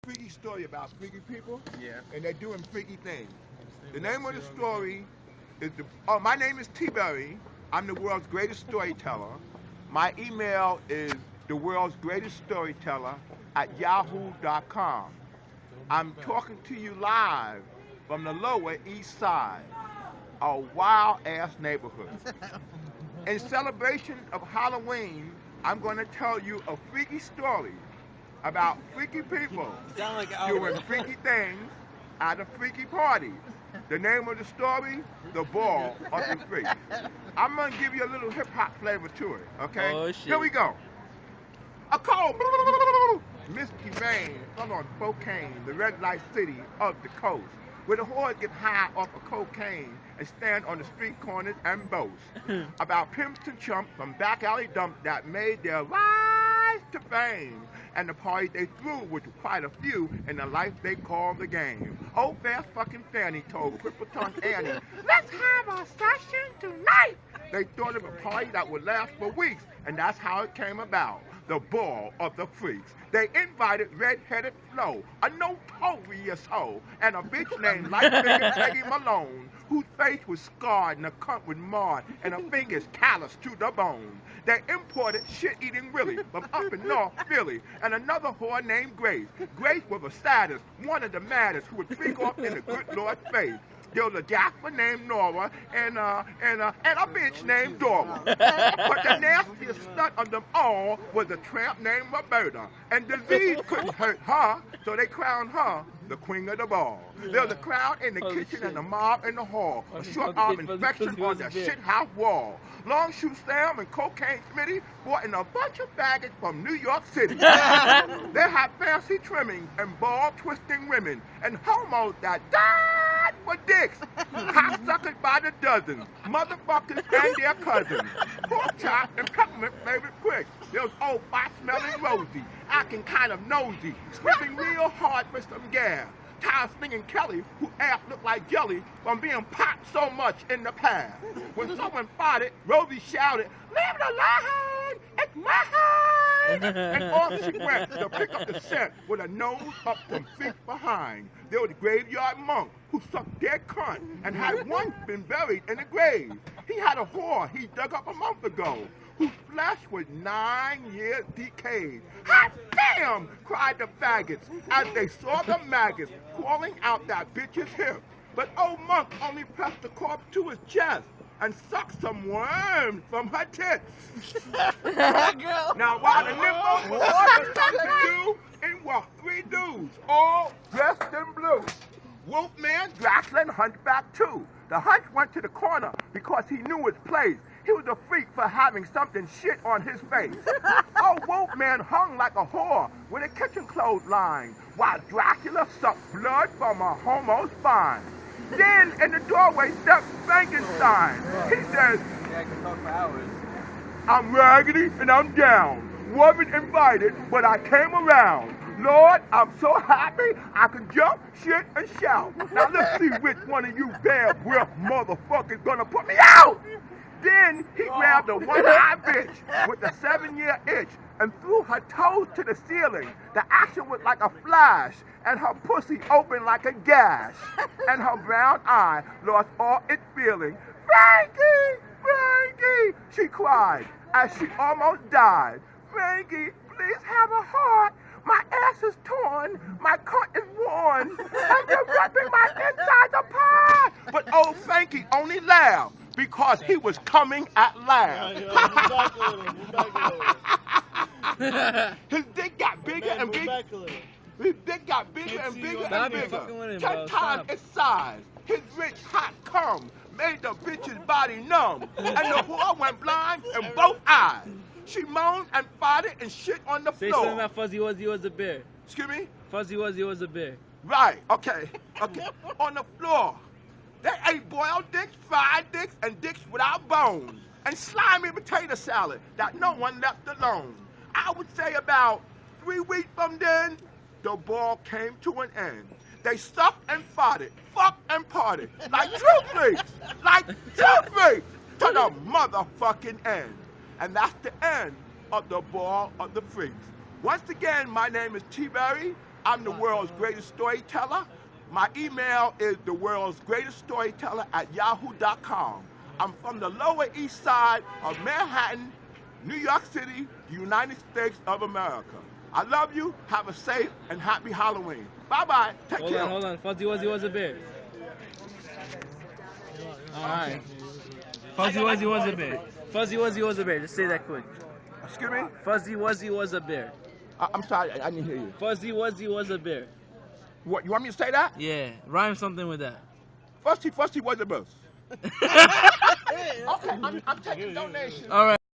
Freaky story about freaky people, Yeah. and they're doing freaky things. The name of the story is my name is T.Berry. I'm the world's greatest storyteller. My email is the world's greatest storyteller at yahoo.com. I'm talking to you live from the Lower East Side, a wild ass neighborhood. In celebration of Halloween, I'm going to tell you a freaky story about freaky people Sound like doing Albert. freaky things at a freaky party. The name of the story, The Ball of the Freaks. I'm going to give you a little hip hop flavor to it, okay? Oh shit. Here we go. A cold, misty rain fell on Spokane, the red light city of the coast, where the whores get high off of cocaine and stand on the street corners and boast about pimps and chumps from back alley dumps that made their rise to fame, and the party they threw with quite a few in the life they call the game. Old fast fucking Fanny told cripple tongue Annie, let's have a session tonight. They thought of a party that would last for weeks, and that's how it came about. The Ball of the Freaks. They invited red-headed Flo, a notorious hoe, and a bitch named Lightfinger Peggy Malone, whose face was scarred and a cunt with marred, and her fingers calloused to the bone. They imported shit-eating Willie from up in North Philly, and another whore named Grace. Grace was the saddest, one of the maddest, who would freak off in the good Lord's face. There was a gaffer named Nora and a bitch named Dora. But the nastiest stunt of them all was a tramp named Roberta. And disease couldn't hurt her, so they crowned her the queen of the ball. There was a crowd in the kitchen and a mob in the hall. A short arm infection on the shit house wall. Long shoe Sam and cocaine Smitty brought in a bunch of faggots from New York City. They had fancy trimmings and ball twisting women and homos that died for dicks. Hot suckers by the dozens, motherfuckers and their cousins. Pork chop and peppermint flavored quick. There was old fat smelling Rosie, acting kind of nosy, sniffing real hard for some gas. Tired singing Kelly, who ass looked like jelly from being popped so much in the past. When someone farted, Rosie shouted, leave it alone, it's my hide. And off she went to pick up the scent with a nose up some feet behind. There was a graveyard monk who sucked dead cunt and had once been buried in a grave. He had a whore he dug up a month ago, whose flesh was 9 years decayed. Hot damn, cried the faggots as they saw the maggots crawling out that bitch's hip. But old monk only pressed the corpse to his chest and sucked some worms from her tits. Now while the nymphos were looking for something to do, in walked 3 dudes, all dressed in blue. Wolfman, Dracula, and Hunchback too. The Hunch went to the corner because he knew his place. He was a freak for having something shit on his face. Oh, Wolfman hung like a whore with a kitchen clothesline, while Dracula sucked blood from a homo's spine. Then in the doorway stepped Frankenstein. He says, Yeah, I can talk for hours. I'm raggedy and I'm down. Wasn't invited, but I came around. Lord, I'm so happy I can jump, shit, and shout. Now let's see which one of you bad breath motherfuckers gonna put me out. Then he grabbed a one-eyed bitch with a 7-year itch and threw her toes to the ceiling. The action was like a flash, and her pussy opened like a gash, and her brown eye lost all its feeling. Frankie! Frankie! She cried as she almost died. Frankie, please have a heart. My ass is torn, my cunt is worn, and you're ripping my insides apart. But old Frankie only laughed because he was coming at last. His dick got bigger and bigger. His dick got bigger and bigger and bigger. 10 times its size. His rich hot cum made the bitch's body numb, and the whore went blind in both eyes. She moaned and farted and shit on the Say floor. something about Fuzzy Wuzzy was a bear. Excuse me? Fuzzy Wuzzy was a bear. Right, okay. On the floor. They ate boiled dicks, fried dicks, and dicks without bones, and slimy potato salad that no one left alone. I would say about 3 weeks from then, the ball came to an end. They sucked and farted, fucked and parted, like true freaks, to the motherfucking end. And that's the end of the Ball of the Freaks. Once again, my name is T.Berry. I'm the world's greatest storyteller. My email is theworldsgreateststoryteller@yahoo.com. I'm from the Lower East Side of Manhattan, New York City, the United States of America. I love you. Have a safe and happy Halloween. Bye-bye. Take care. Hold on. Fuzzy Wuzzy was a bear. Alright. Fuzzy Wuzzy was a bear. Fuzzy Wuzzy was a bear. Just say that quick. Excuse me? Fuzzy Wuzzy was a bear. I'm sorry, I didn't hear you. Fuzzy Wuzzy was a bear. What, you want me to say that? Yeah, rhyme something with that. Fuzzy was a bus. Okay, I'm taking donations. Alright.